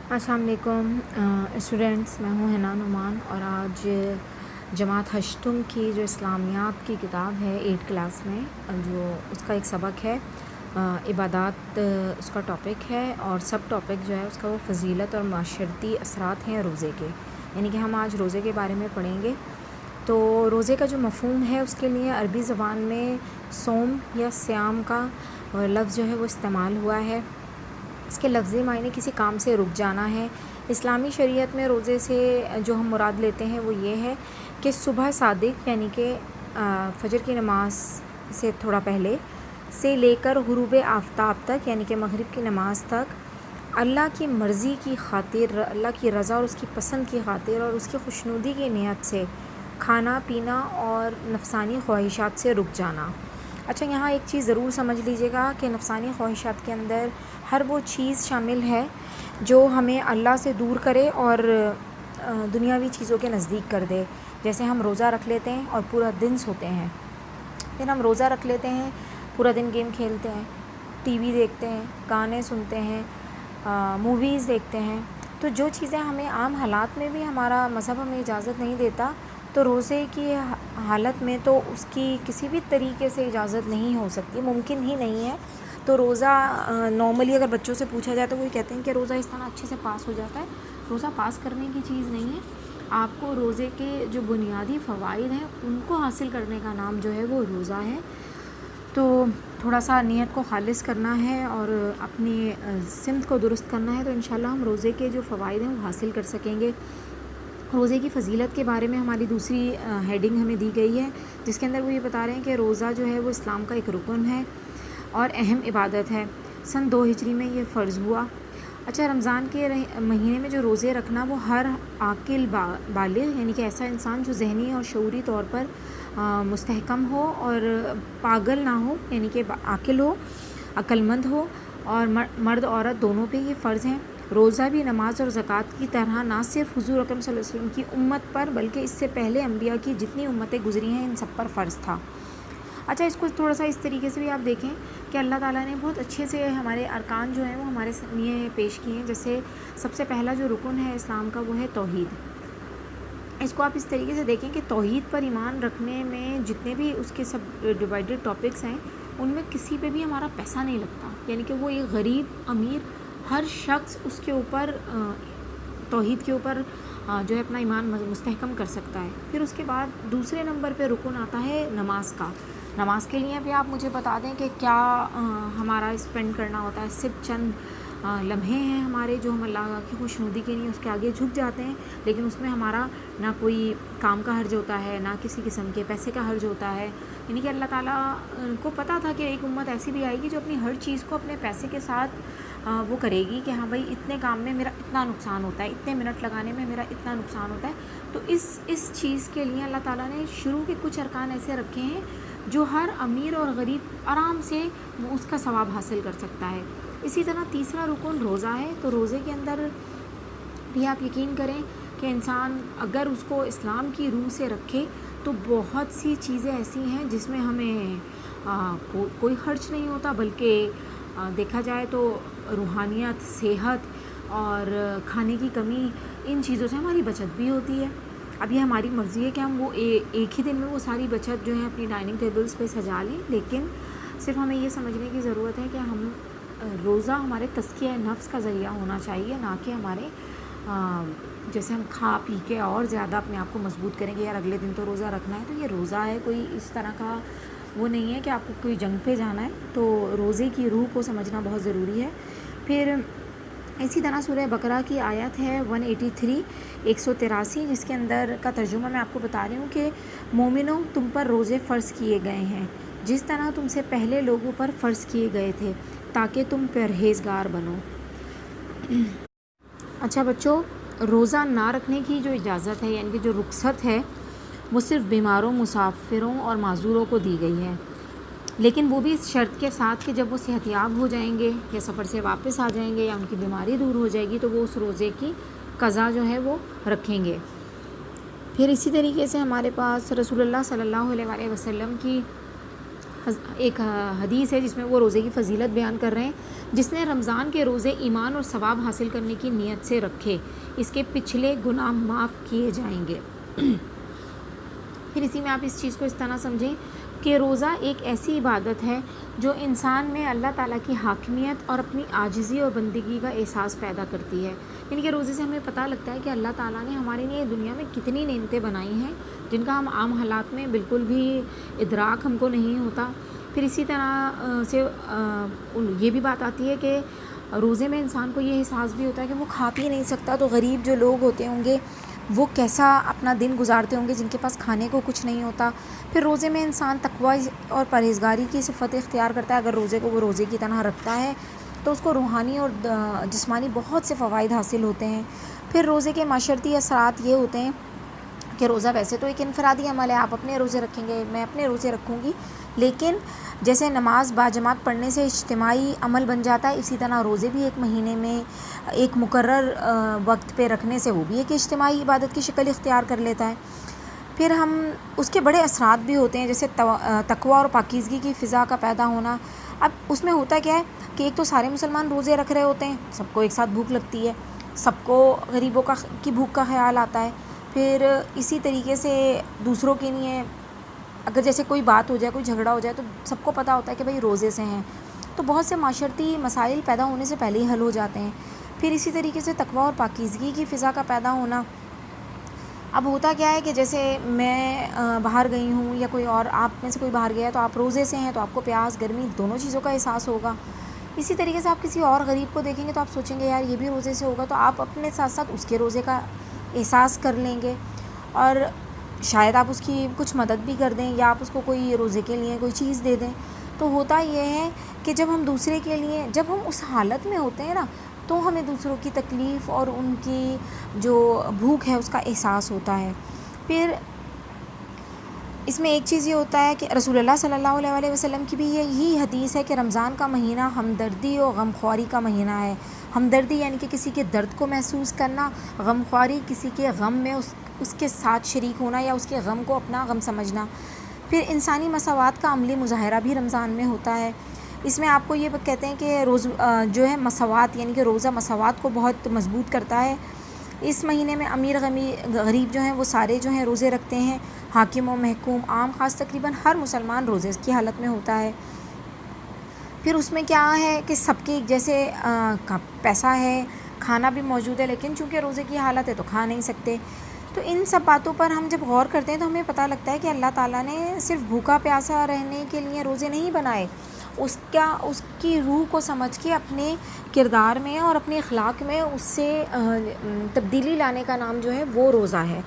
السلام علیکم اسٹوڈینٹس، میں ہوں حنا نعمان اور آج جماعت ہشتم کی جو اسلامیات کی کتاب ہے 8 کلاس میں جو اس کا ایک سبق ہے عبادات، اس کا ٹاپک ہے اور سب ٹاپک جو ہے اس کا وہ فضیلت اور معاشرتی اثرات ہیں روزے کے، یعنی کہ ہم آج روزے کے بارے میں پڑھیں گے۔ تو روزے کا جو مفہوم ہے اس کے لیے عربی زبان میں صوم یا صیام کا لفظ جو ہے وہ استعمال ہوا ہے۔ اس کے لفظی معنی کسی کام سے رک جانا ہے۔ اسلامی شریعت میں روزے سے جو ہم مراد لیتے ہیں وہ یہ ہے کہ صبح صادق یعنی کہ فجر کی نماز سے تھوڑا پہلے سے لے کر غروب آفتاب تک یعنی کہ مغرب کی نماز تک اللہ کی مرضی کی خاطر، اللہ کی رضا اور اس کی پسند کی خاطر اور اس کی خوشنودی کی نیت سے کھانا پینا اور نفسانی خواہشات سے رک جانا۔ اچھا، یہاں ایک چیز ضرور سمجھ لیجیے گا کہ نفسانی خواہشات کے اندر ہر وہ چیز شامل ہے جو ہمیں اللہ سے دور کرے اور دنیاوی چیزوں کے نزدیک کر دے۔ جیسے ہم روزہ رکھ لیتے ہیں اور پورا دن سوتے ہیں، پھر ہم روزہ رکھ لیتے ہیں، پورا دن گیم کھیلتے ہیں، ٹی وی دیکھتے ہیں، گانے سنتے ہیں، موویز دیکھتے ہیں۔ تو جو چیزیں ہمیں عام حالات میں بھی ہمارا مذہب ہمیں اجازت نہیں دیتا، تو روزے کی حالت میں تو اس کی کسی بھی طریقے سے اجازت نہیں ہو سکتی، ممکن ہی نہیں ہے۔ تو روزہ نارملی اگر بچوں سے پوچھا جائے تو وہ کہتے ہیں کہ روزہ اس طرح اچھے سے پاس ہو جاتا ہے۔ روزہ پاس کرنے کی چیز نہیں ہے، آپ کو روزے کے جو بنیادی فوائد ہیں ان کو حاصل کرنے کا نام جو ہے وہ روزہ ہے۔ تو تھوڑا سا نیت کو خالص کرنا ہے اور اپنی سمت کو درست کرنا ہے، تو انشاءاللہ ہم روزے کے جو فوائد ہیں وہ حاصل کر سکیں گے۔ روزے کی فضیلت کے بارے میں ہماری دوسری ہیڈنگ ہمیں دی گئی ہے، جس کے اندر وہ یہ بتا رہے ہیں کہ روزہ جو ہے وہ اسلام کا ایک رکن ہے اور اہم عبادت ہے۔ سن 2 ہجری میں یہ فرض ہوا۔ اچھا، رمضان کے مہینے میں جو روزے رکھنا وہ ہر عاقل بالغ یعنی کہ ایسا انسان جو ذہنی اور شعوری طور پر مستحکم ہو اور پاگل نہ ہو، یعنی کہ عاقل ہو، عقل مند ہو، اور مرد عورت دونوں پہ یہ فرض ہیں۔ روزہ بھی نماز اور زکوٰۃ کی طرح نہ صرف حضور اکرم صلی اللہ علیہ وسلم کی امت پر بلکہ اس سے پہلے انبیاء کی جتنی امتیں گزری ہیں ان سب پر فرض تھا۔ اچھا، اس کو تھوڑا سا اس طریقے سے بھی آپ دیکھیں کہ اللہ تعالیٰ نے بہت اچھے سے ہمارے ارکان جو ہیں وہ ہمارے لیے پیش کیے ہیں۔ جیسے سب سے پہلا جو رکن ہے اسلام کا وہ ہے توحید۔ اس کو آپ اس طریقے سے دیکھیں کہ توحید پر ایمان رکھنے میں جتنے بھی اس کے سب ڈیوائڈڈ ٹاپکس ہیں ان میں کسی پہ بھی ہمارا پیسہ نہیں لگتا، یعنی کہ وہ ایک غریب امیر ہر شخص اس کے اوپر توحید کے اوپر جو ہے اپنا ایمان مستحکم کر سکتا ہے۔ پھر اس کے بعد دوسرے نمبر پہ رکن آتا ہے نماز کا۔ نماز کے لیے بھی آپ مجھے بتا دیں کہ کیا ہمارا اسپینڈ کرنا ہوتا ہے۔ صرف چند لمحے ہیں ہمارے جو ہم اللہ کی خوشنودی کے لیے اس کے آگے جھک جاتے ہیں، لیکن اس میں ہمارا نہ کوئی کام کا حرج ہوتا ہے، نہ کسی قسم کے پیسے کا حرج ہوتا ہے۔ یعنی کہ اللہ تعالیٰ کو پتہ تھا کہ ایک امت ایسی بھی آئے گی جو اپنی ہر چیز کو اپنے پیسے کے ساتھ وہ کرے گی کہ ہاں بھائی اتنے کام میں میرا اتنا نقصان ہوتا ہے، اتنے منٹ لگانے میں میرا اتنا نقصان ہوتا ہے۔ تو اس چیز کے لیے اللہ تعالیٰ نے شروع کے کچھ ارکان ایسے رکھے ہیں جو ہر امیر اور غریب آرام سے اس کا ثواب حاصل کر سکتا ہے۔ اسی طرح تیسرا رکن روزہ ہے۔ تو روزے کے اندر بھی آپ یقین کریں کہ انسان اگر اس کو اسلام کی روح سے رکھے تو بہت سی چیزیں ایسی ہیں جس میں ہمیں کوئی خرچ نہیں ہوتا، بلکہ دیکھا جائے تو روحانیت، صحت اور کھانے کی کمی، ان چیزوں سے ہماری بچت بھی ہوتی ہے۔ اب یہ ہماری مرضی ہے کہ ہم وہ ایک ہی دن میں وہ ساری بچت جو ہے اپنی ڈائننگ ٹیبلز پہ سجا لیں، لیکن صرف ہمیں یہ سمجھنے کی ضرورت ہے کہ ہم روزہ ہمارے تزکیہ نفس کا ذریعہ ہونا چاہیے، نہ کہ ہمارے جیسے ہم کھا پی کے اور زیادہ اپنے آپ کو مضبوط کریں گے یار اگلے دن تو روزہ رکھنا ہے۔ تو یہ روزہ ہے، کوئی اس طرح کا وہ نہیں ہے کہ آپ کو کوئی جنگ پہ جانا ہے۔ تو روزے کی روح کو سمجھنا بہت ضروری ہے۔ پھر اسی طرح سورہ بقرہ کی آیت ہے 183 183، جس کے اندر کا ترجمہ میں آپ کو بتا رہی ہوں کہ مومنوں تم پر روزے فرض کیے گئے ہیں جس طرح تم سے پہلے لوگوں پر فرض کیے گئے تھے تاکہ تم پرہیزگار بنو۔ اچھا بچوں، روزہ نہ رکھنے کی جو اجازت ہے یعنی کہ جو رخصت ہے وہ صرف بیماروں، مسافروں اور معذوروں کو دی گئی ہے، لیکن وہ بھی اس شرط کے ساتھ کہ جب وہ صحت یاب ہو جائیں گے یا سفر سے واپس آ جائیں گے یا ان کی بیماری دور ہو جائے گی تو وہ اس روزے کی قضا جو ہے وہ رکھیں گے۔ پھر اسی طریقے سے ہمارے پاس رسول اللہ صلی اللہ علیہ وآلہ وسلم کی ایک حدیث ہے جس میں وہ روزے کی فضیلت بیان کر رہے ہیں، جس نے رمضان کے روزے ایمان اور ثواب حاصل کرنے کی نیت سے رکھے، اس کے پچھلے گناہ معاف کیے جائیں گے۔ پھر اسی میں آپ اس چیز کو اس طرح سمجھیں کہ روزہ ایک ایسی عبادت ہے جو انسان میں اللہ تعالیٰ کی حاکمیت اور اپنی عاجزی اور بندگی کا احساس پیدا کرتی ہے۔ یعنی کہ روزے سے ہمیں پتہ لگتا ہے کہ اللہ تعالیٰ نے ہمارے لیے دنیا میں کتنی نعمتیں بنائی ہیں جن کا ہم عام حالات میں بالکل بھی ادراک ہم کو نہیں ہوتا۔ پھر اسی طرح سے یہ بھی بات آتی ہے کہ روزے میں انسان کو یہ احساس بھی ہوتا ہے کہ وہ کھا پی نہیں سکتا، تو غریب جو لوگ ہوتے ہوں گے وہ کیسا اپنا دن گزارتے ہوں گے جن کے پاس کھانے کو کچھ نہیں ہوتا۔ پھر روزے میں انسان تقوی اور پرہیزگاری کی صفت اختیار کرتا ہے۔ اگر روزے کو وہ روزے کی طرح رکھتا ہے تو اس کو روحانی اور جسمانی بہت سے فوائد حاصل ہوتے ہیں۔ پھر روزے کے معاشرتی اثرات یہ ہوتے ہیں کہ روزہ ویسے تو ایک انفرادی عمل ہے، آپ اپنے روزے رکھیں گے، میں اپنے روزے رکھوں گی، لیکن جیسے نماز باجماعت پڑھنے سے اجتماعی عمل بن جاتا ہے، اسی طرح روزے بھی ایک مہینے میں ایک مقرر وقت پہ رکھنے سے وہ بھی ایک اجتماعی عبادت کی شکل اختیار کر لیتا ہے۔ پھر ہم اس کے بڑے اثرات بھی ہوتے ہیں، جیسے تقوی اور پاکیزگی کی فضا کا پیدا ہونا۔ اب اس میں ہوتا کیا ہے کہ ایک تو سارے مسلمان روزے رکھ رہے ہوتے ہیں، سب کو ایک ساتھ بھوک لگتی ہے، سب کو غریبوں کی بھوک کا خیال آتا ہے۔ پھر اسی طریقے سے دوسروں کے لیے اگر جیسے کوئی بات ہو جائے، کوئی جھگڑا ہو جائے، تو سب کو پتہ ہوتا ہے کہ بھائی روزے سے ہیں، تو بہت سے معاشرتی مسائل پیدا ہونے سے پہلے ہی حل ہو جاتے ہیں۔ پھر اسی طریقے سے تقوی اور پاکیزگی کی فضا کا پیدا ہونا۔ اب ہوتا کیا ہے کہ جیسے میں باہر گئی ہوں یا کوئی اور آپ میں سے کوئی باہر گیا ہے، تو آپ روزے سے ہیں تو آپ کو پیاس گرمی دونوں چیزوں کا احساس ہوگا۔ اسی طریقے سے آپ کسی اور غریب کو دیکھیں گے تو آپ سوچیں گے یار یہ بھی روزے سے ہوگا، تو آپ اپنے ساتھ ساتھ اس کے روزے کا احساس کر لیں گے اور شاید آپ اس کی کچھ مدد بھی کر دیں یا آپ اس کو کوئی روزے کے لیے کوئی چیز دے دیں۔ تو ہوتا یہ ہے کہ جب ہم دوسرے کے لیے، جب ہم اس حالت میں ہوتے ہیں نا، تو ہمیں دوسروں کی تکلیف اور ان کی جو بھوک ہے اس کا احساس ہوتا ہے۔ پھر اس میں ایک چیز یہ ہوتا ہے کہ رسول اللہ صلی اللہ علیہ وسلم کی بھی یہی حدیث ہے کہ رمضان کا مہینہ ہمدردی اور غمخواری کا مہینہ ہے۔ ہمدردی یعنی کہ کسی کے درد کو محسوس کرنا، غمخواری کسی کے غم میں اس کے ساتھ شریک ہونا یا اس کے غم کو اپنا غم سمجھنا۔ پھر انسانی مساوات کا عملی مظاہرہ بھی رمضان میں ہوتا ہے۔ اس میں آپ کو یہ کہتے ہیں کہ جو ہے مساوات، یعنی کہ روزہ مساوات کو بہت مضبوط کرتا ہے۔ اس مہینے میں امیر غریب جو ہیں وہ سارے جو ہیں روزے رکھتے ہیں، حاکم و محکوم عام خاص تقریباً ہر مسلمان روزے کی حالت میں ہوتا ہے۔ پھر اس میں کیا ہے کہ سب کے جیسے پیسہ ہے، کھانا بھی موجود ہے، لیکن چونکہ روزے کی حالت ہے تو کھا نہیں سکتے۔ تو ان سب باتوں پر ہم جب غور کرتے ہیں تو ہمیں پتہ لگتا ہے کہ اللہ تعالیٰ نے صرف بھوکا پیاسا رہنے کے لیے روزے نہیں بنائے، اس کی روح کو سمجھ کے اپنے کردار میں اور اپنے اخلاق میں اس سے تبدیلی لانے کا نام جو ہے وہ روزہ ہے۔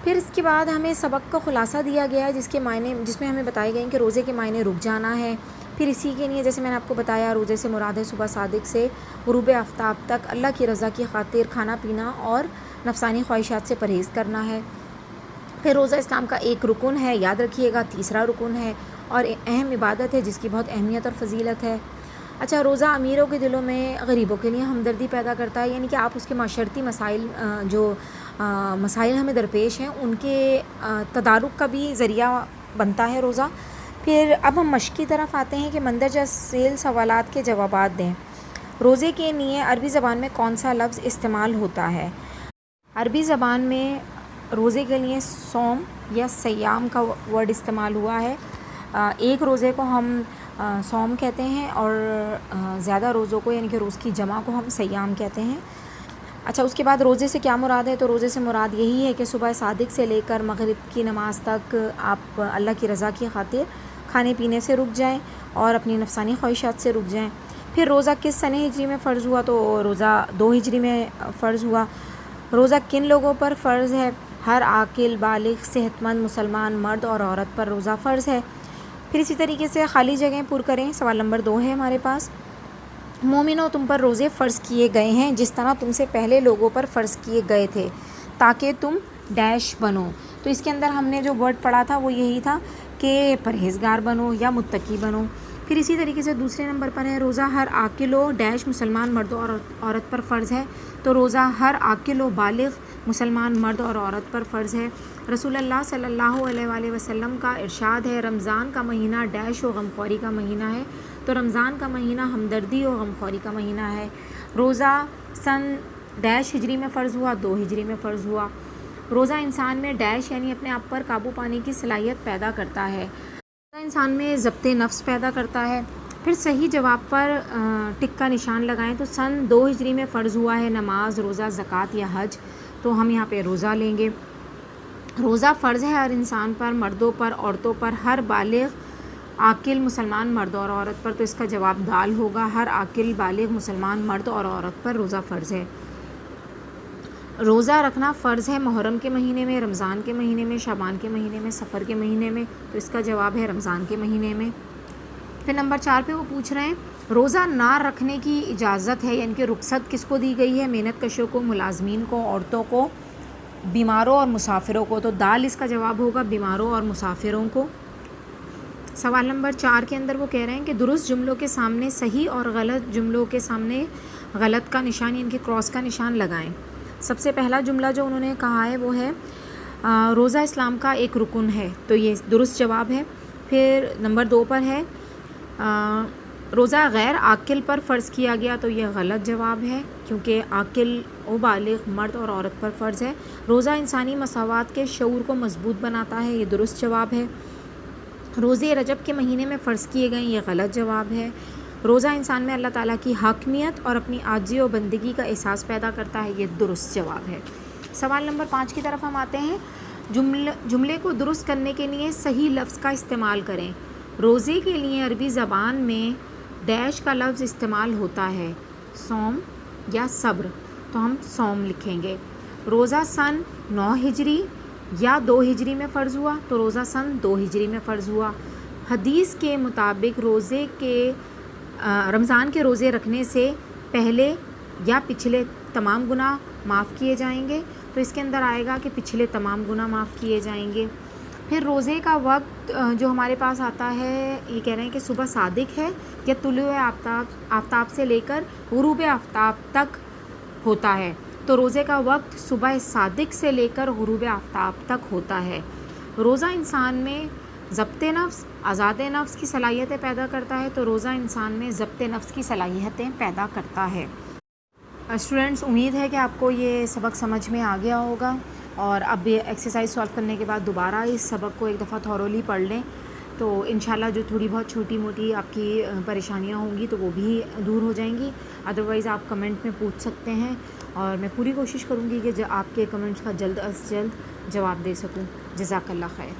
پھر اس کے بعد ہمیں سبق کا خلاصہ دیا گیا ہے جس میں ہمیں بتائے گئے ہیں کہ روزے کے معنی رک جانا ہے۔ پھر اسی کے لیے جیسے میں نے آپ کو بتایا روزے سے مراد ہے صبح صادق سے غروب آفتاب تک اللہ کی رضا کی خاطر کھانا پینا اور نفسانی خواہشات سے پرہیز کرنا ہے۔ پھر روزہ اسلام کا ایک رکن ہے، یاد رکھیے گا، تیسرا رکن ہے اور اہم عبادت ہے جس کی بہت اہمیت اور فضیلت ہے۔ اچھا، روزہ امیروں کے دلوں میں غریبوں کے لیے ہمدردی پیدا کرتا ہے، یعنی کہ آپ اس کے معاشرتی مسائل ہمیں درپیش ہیں ان کے تدارک کا بھی ذریعہ بنتا ہے روزہ۔ پھر اب ہم مشق کی طرف آتے ہیں کہ مندرجہ ذیل سوالات کے جوابات دیں۔ روزے کے لیے عربی زبان میں کون سا لفظ استعمال ہوتا ہے؟ عربی زبان میں روزے کے لیے صوم یا صیام کا ورڈ استعمال ہوا ہے۔ ایک روزے کو ہم صوم کہتے ہیں اور زیادہ روزوں کو یعنی کہ روز کی جمع کو ہم صیام کہتے ہیں۔ اچھا، اس کے بعد روزے سے کیا مراد ہے؟ تو روزے سے مراد یہی ہے کہ صبح صادق سے لے کر مغرب کی نماز تک آپ اللہ کی رضا کی خاطر کھانے پینے سے رک جائیں اور اپنی نفسانی خواہشات سے رک جائیں۔ پھر روزہ کس سنہ ہجری میں فرض ہوا؟ تو روزہ 2 ہجری میں فرض ہوا۔ روزہ کن لوگوں پر فرض ہے؟ ہر عاقل بالغ صحت مند مسلمان مرد اور عورت پر روزہ فرض ہے۔ پھر اسی طریقے سے خالی جگہیں پر کریں، سوال نمبر 2 ہے ہمارے پاس۔ مومنوں تم پر روزے فرض کیے گئے ہیں جس طرح تم سے پہلے لوگوں پر فرض کیے گئے تھے تاکہ تم ڈیش بنو۔ تو اس کے اندر ہم نے جو ورڈ پڑھا تھا وہ یہی تھا کہ پرہیزگار بنو یا متقی بنو۔ پھر اسی طریقے سے دوسرے نمبر پر ہے روزہ ہر عاقل و ڈیش مسلمان مرد اور عورت پر فرض ہے. تو روزہ ہر عاقل و بالغ مسلمان مرد اور عورت پر فرض ہے. رسول اللہ صلی اللہ علیہ وآلہ وسلم کا ارشاد ہے رمضان کا مہینہ ڈیش و غمخوری کا مہینہ ہے. تو رمضان کا مہینہ ہمدردی و غمخوری کا مہینہ ہے. روزہ سن ڈیش ہجری میں فرض ہوا، 2 ہجری میں فرض ہوا. روزہ انسان میں ڈیش یعنی اپنے آپ پر قابو پانے کی صلاحیت پیدا کرتا ہے. روزہ انسان میں ضبط نفس پیدا کرتا ہے. پھر صحیح جواب پر ٹک کا نشان لگائیں. تو سن 2 ہجری میں فرض ہوا ہے نماز، روزہ، زکوٰۃ یا حج. تو ہم یہاں پہ روزہ لیں گے. روزہ فرض ہے ہر انسان پر، مردوں پر، عورتوں پر، ہر بالغ عاقل مسلمان مرد اور عورت پر. تو اس کا جواب دال ہوگا. ہر عاقل بالغ مسلمان مرد اور عورت پر روزہ فرض ہے. روزہ رکھنا فرض ہے محرم کے مہینے میں، رمضان کے مہینے میں، شعبان کے مہینے میں، سفر کے مہینے میں. تو اس کا جواب ہے رمضان کے مہینے میں. پھر نمبر 4 پہ وہ پوچھ رہے ہیں روزہ نہ رکھنے کی اجازت ہے، یعنی کہ رخصت کس کو دی گئی ہے؟ محنت کشوں کو، ملازمین کو، عورتوں کو، بیماروں اور مسافروں کو. تو دال اس کا جواب ہوگا، بیماروں اور مسافروں کو. سوال نمبر 4 کے اندر وہ کہہ رہے ہیں کہ درست جملوں کے سامنے صحیح اور غلط جملوں کے سامنے غلط کا نشان یعنی کہ کراس کا نشان لگائیں. سب سے پہلا جملہ جو انہوں نے کہا ہے وہ ہے روزہ اسلام کا ایک رکن ہے. تو یہ درست جواب ہے. پھر نمبر 2 پر ہے روزہ غیر عاقل پر فرض کیا گیا. تو یہ غلط جواب ہے کیونکہ عاقل و بالغ مرد اور عورت پر فرض ہے. روزہ انسانی مساوات کے شعور کو مضبوط بناتا ہے. یہ درست جواب ہے. روزے رجب کے مہینے میں فرض کیے گئے. یہ غلط جواب ہے. روزہ انسان میں اللہ تعالیٰ کی حاکمیت اور اپنی عاجزی و بندگی کا احساس پیدا کرتا ہے. یہ درست جواب ہے. سوال نمبر 5 کی طرف ہم آتے ہیں. جملے کو درست کرنے کے لیے صحیح لفظ کا استعمال کریں. روزے کے لیے عربی زبان میں ڈیش کا لفظ استعمال ہوتا ہے، صوم یا صبر. تو ہم صوم لکھیں گے. روزہ سن 9 ہجری یا 2 ہجری میں فرض ہوا. تو روزہ سن 2 ہجری میں فرض ہوا. حدیث کے مطابق رمضان کے روزے رکھنے سے پہلے یا پچھلے تمام گناہ معاف کیے جائیں گے. تو اس کے اندر آئے گا کہ پچھلے تمام گناہ معاف کیے جائیں گے. پھر روزے کا وقت جو ہمارے پاس آتا ہے یہ کہہ رہے ہیں کہ صبح صادق ہے یا طلوع آفتاب سے لے کر غروب آفتاب تک ہوتا ہے. تو روزے کا وقت صبح صادق سے لے کر غروب آفتاب تک ہوتا ہے. روزہ انسان میں ضبط نفس، آزاد نفس کی صلاحیتیں پیدا کرتا ہے. تو روزہ انسان میں ضبط نفس کی صلاحیتیں پیدا کرتا ہے. اسٹوڈنٹس امید ہے کہ آپ کو یہ سبق سمجھ میں آ گیا ہوگا اور اب یہ ایکسرسائز سالو کرنے کے بعد دوبارہ اس سبق کو ایک دفعہ تھورولی پڑھ لیں. تو انشاءاللہ جو تھوڑی بہت چھوٹی موٹی آپ کی پریشانیاں ہوں گی تو وہ بھی دور ہو جائیں گی. ادروائز آپ کمنٹ میں پوچھ سکتے ہیں اور میں پوری کوشش کروں گی کہ آپ کے کمنٹس کا جلد از جلد جواب دے سکوں. جزاک اللہ خیر.